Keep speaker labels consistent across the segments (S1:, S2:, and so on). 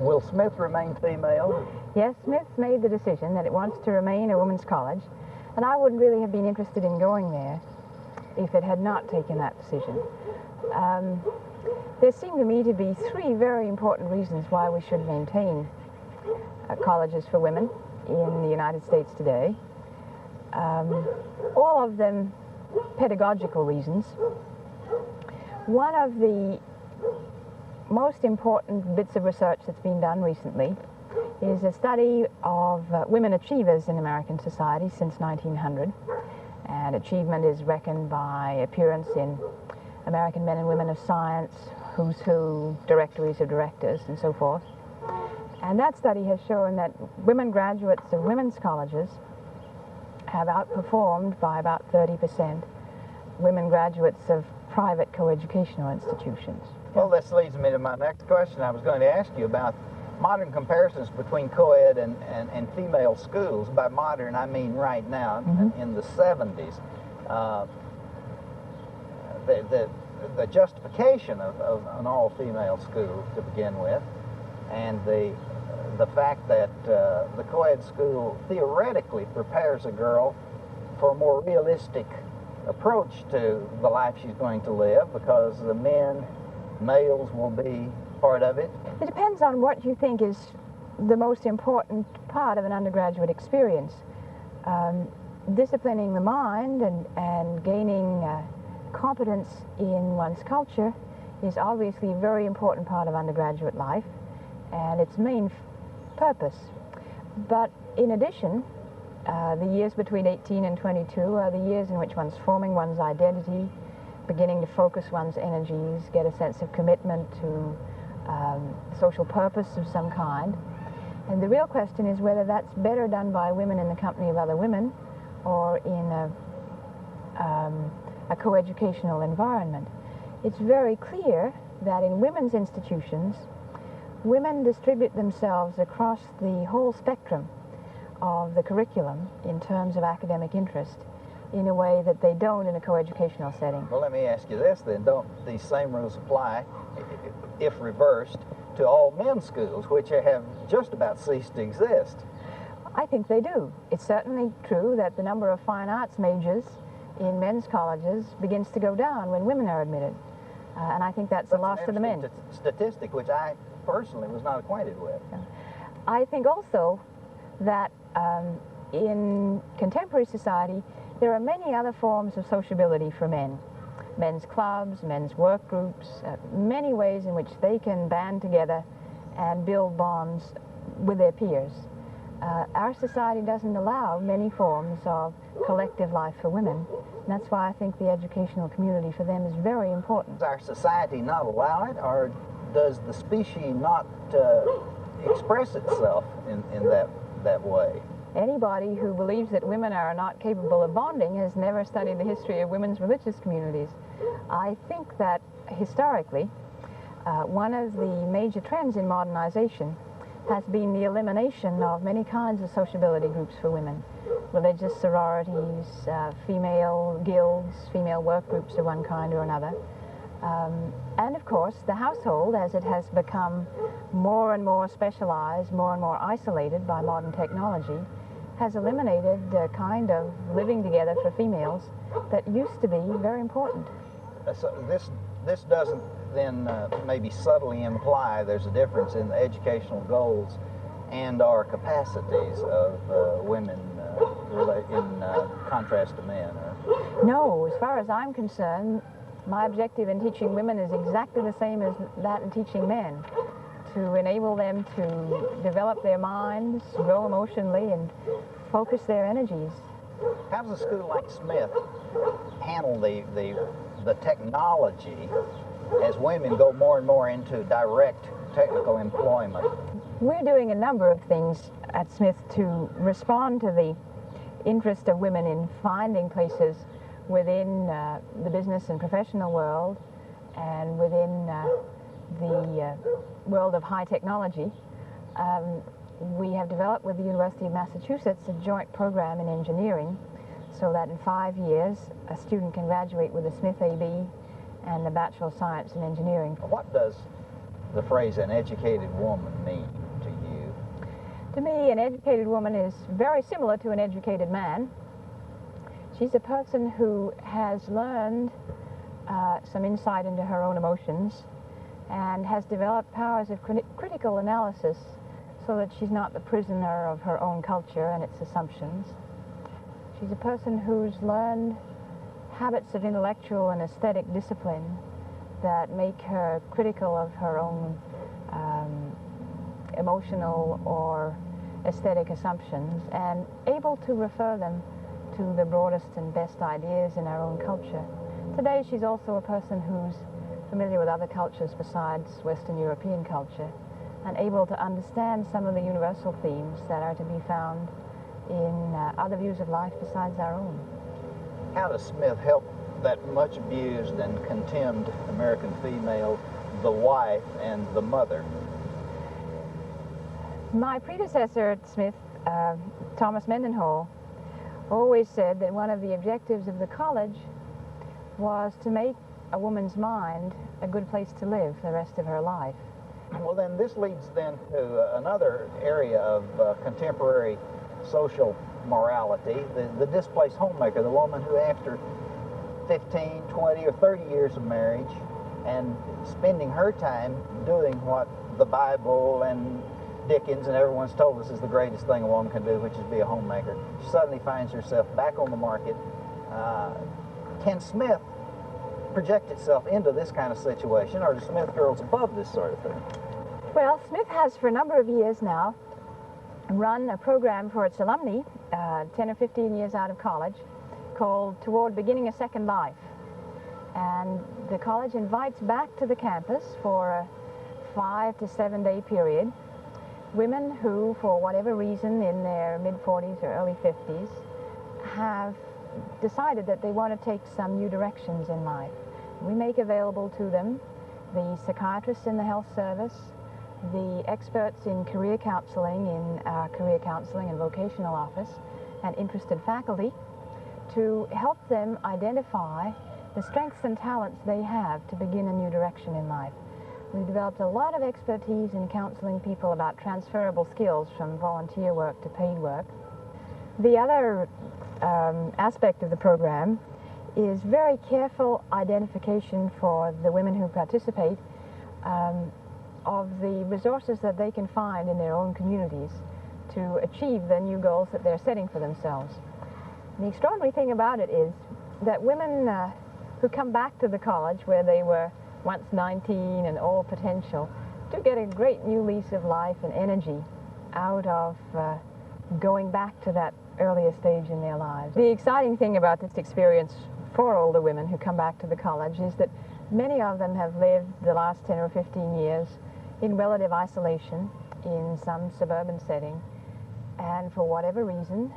S1: Will Smith remain female?
S2: Yes, Smith's made the decision that it wants to remain a women's college, and I wouldn't really have been interested in going there if it had not taken that decision. There seem to me to be three very important reasons why we should maintain colleges for women in the United States today. All of them pedagogical reasons. One of the most important bits of research that's been done recently is a study of women achievers in American society since 1900. And achievement is reckoned by appearance in American Men and Women of Science, Who's Who, directories of directors, and so forth. And that study has shown that women graduates of women's colleges have outperformed by about 30% women graduates of private coeducational institutions.
S1: Well, this leads me to my next question. I was going to ask you about modern comparisons between co-ed and female schools. By modern, I mean right now, in the 70s. The justification of an all-female school to begin with, and the fact that the co-ed school theoretically prepares a girl for a more realistic approach to the life she's going to live, because the males will be part of it.
S2: It depends on what you think is the most important part of an undergraduate experience. Disciplining the mind and gaining competence in one's culture is obviously a very important part of undergraduate life and its main purpose. But in addition, the years between 18 and 22 are the years in which one's forming one's identity, beginning to focus one's energies, get a sense of commitment to social purpose of some kind. And the real question is whether that's better done by women in the company of other women or in a coeducational environment. It's very clear that in women's institutions, women distribute themselves across the whole spectrum of the curriculum in terms of academic interest in a way that they don't in a coeducational setting.
S1: Well, let me ask you this then. Don't these same rules apply, if reversed, to all men's schools, which have just about ceased to exist?
S2: I think they do. It's certainly true that the number of fine arts majors in men's colleges begins to go down when women are admitted. And I think that's a loss to the men.
S1: Statistic which I personally was not acquainted with.
S2: I think also that in contemporary society, there are many other forms of sociability for men. Men's clubs, men's work groups, many ways in which they can band together and build bonds with their peers. Our society doesn't allow many forms of collective life for women. And that's why I think the educational community for them is very important.
S1: Does our society not allow it, or does the species not express itself in that way?
S2: Anybody who believes that women are not capable of bonding has never studied the history of women's religious communities. I think that historically, one of the major trends in modernization has been the elimination of many kinds of sociability groups for women. Religious sororities, female guilds, female work groups of one kind or another. And of course, the household, as it has become more and more specialized, more and more isolated by modern technology, has eliminated the kind of living together for females that used to be very important.
S1: So this doesn't then maybe subtly imply there's a difference in the educational goals and our capacities of women in contrast to men? Or?
S2: No, as far as I'm concerned, my objective in teaching women is exactly the same as that in teaching men, to enable them to develop their minds, grow emotionally, and focus their energies.
S1: How does a school like Smith handle the technology as women go more and more into direct technical employment?
S2: We're doing a number of things at Smith to respond to the interest of women in finding places within the business and professional world and within the world of high technology. We have developed with the University of Massachusetts a joint program in engineering so that in 5 years a student can graduate with a Smith AB and the Bachelor of Science in Engineering.
S1: What does the phrase an educated woman mean to you?
S2: To me, an educated woman is very similar to an educated man. She's a person who has learned some insight into her own emotions and has developed powers of critical analysis so that she's not the prisoner of her own culture and its assumptions. She's a person who's learned habits of intellectual and aesthetic discipline that make her critical of her own emotional or aesthetic assumptions and able to refer them to the broadest and best ideas in our own culture. Today she's also a person who's familiar with other cultures besides Western European culture and able to understand some of the universal themes that are to be found in other views of life besides our own.
S1: How does Smith help that much abused and contemned American female, the wife and the mother?
S2: My predecessor at Smith, Thomas Mendenhall, always said that one of the objectives of the college was to make a woman's mind a good place to live the rest of her life.
S1: Well, then this leads then to another area of contemporary social morality, the displaced homemaker, the woman who after 15, 20, or 30 years of marriage and spending her time doing what the Bible and Dickens and everyone's told us is the greatest thing a woman can do, which is be a homemaker, she suddenly finds herself back on the market. Can Smith project itself into this kind of situation, or do Smith girls above this sort of thing?
S2: Well, Smith has for a number of years now run a program for its alumni, 10 or 15 years out of college, called Toward Beginning a Second Life. And the college invites back to the campus for a 5 to 7 day period women who, for whatever reason, in their mid-40s or early 50s, have decided that they want to take some new directions in life. We make available to them the psychiatrists in the health service, the experts in career counseling in our career counseling and vocational office, and interested faculty to help them identify the strengths and talents they have to begin a new direction in life. We've developed a lot of expertise in counseling people about transferable skills from volunteer work to paid work. The other aspect of the program is very careful identification for the women who participate of the resources that they can find in their own communities to achieve the new goals that they're setting for themselves. And the extraordinary thing about it is that women who come back to the college where they were once 19 and all potential do get a great new lease of life and energy out of going back to that earlier stage in their lives. The exciting thing about this experience for older women who come back to the college is that many of them have lived the last 10 or 15 years in relative isolation in some suburban setting, and for whatever reason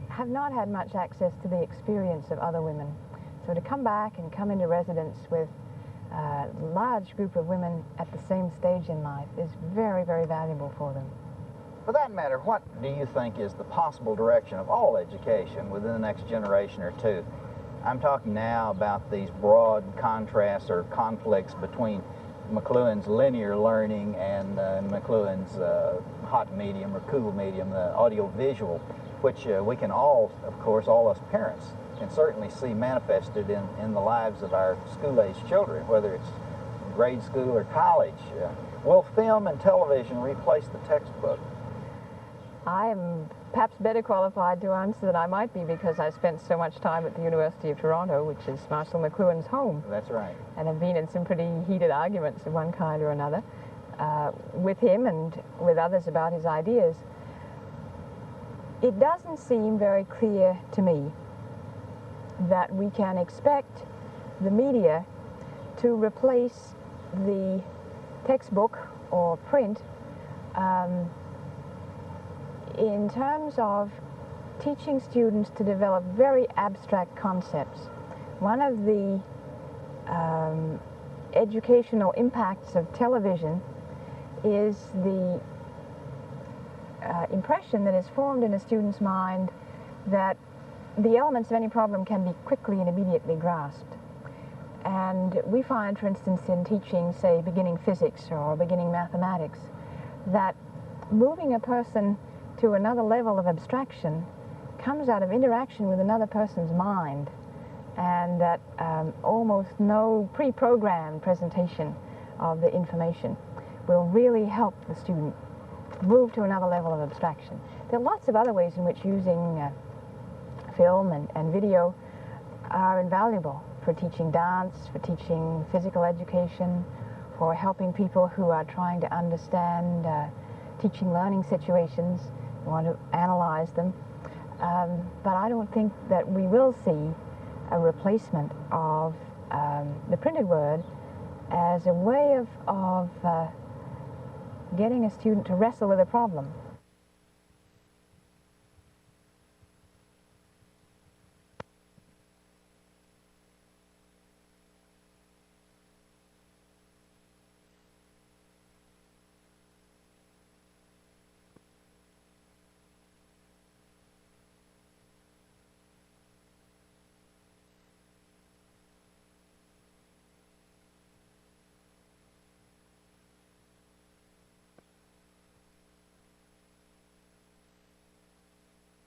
S2: have not had much access to the experience of other women. So to come back and come into residence with a large group of women at the same stage in life is very, very valuable for them.
S1: For that matter, what do you think is the possible direction of all education within the next generation or two? I'm talking now about these broad contrasts or conflicts between McLuhan's linear learning and McLuhan's hot medium or cool medium, the audio-visual, which we can all, of course, all us parents, can certainly see manifested in the lives of our school-age children, whether it's grade school or college. Will film and television replace the textbook?
S2: I am perhaps better qualified to answer than I might be because I spent so much time at the University of Toronto, which is Marshall McLuhan's home.
S1: That's right.
S2: And have been in some pretty heated arguments of one kind or another with him and with others about his ideas. It doesn't seem very clear to me that we can expect the media to replace the textbook or print in terms of teaching students to develop very abstract concepts. One of the educational impacts of television is the impression that is formed in a student's mind that the elements of any problem can be quickly and immediately grasped. And we find, for instance, in teaching, say, beginning physics or beginning mathematics, that moving a person to another level of abstraction comes out of interaction with another person's mind, and that almost no pre-programmed presentation of the information will really help the student move to another level of abstraction. There are lots of other ways in which using film and video are invaluable for teaching dance, for teaching physical education, for helping people who are trying to understand teaching learning situations, want to analyze them. But I don't think that we will see a replacement of the printed word as a way of getting a student to wrestle with a problem.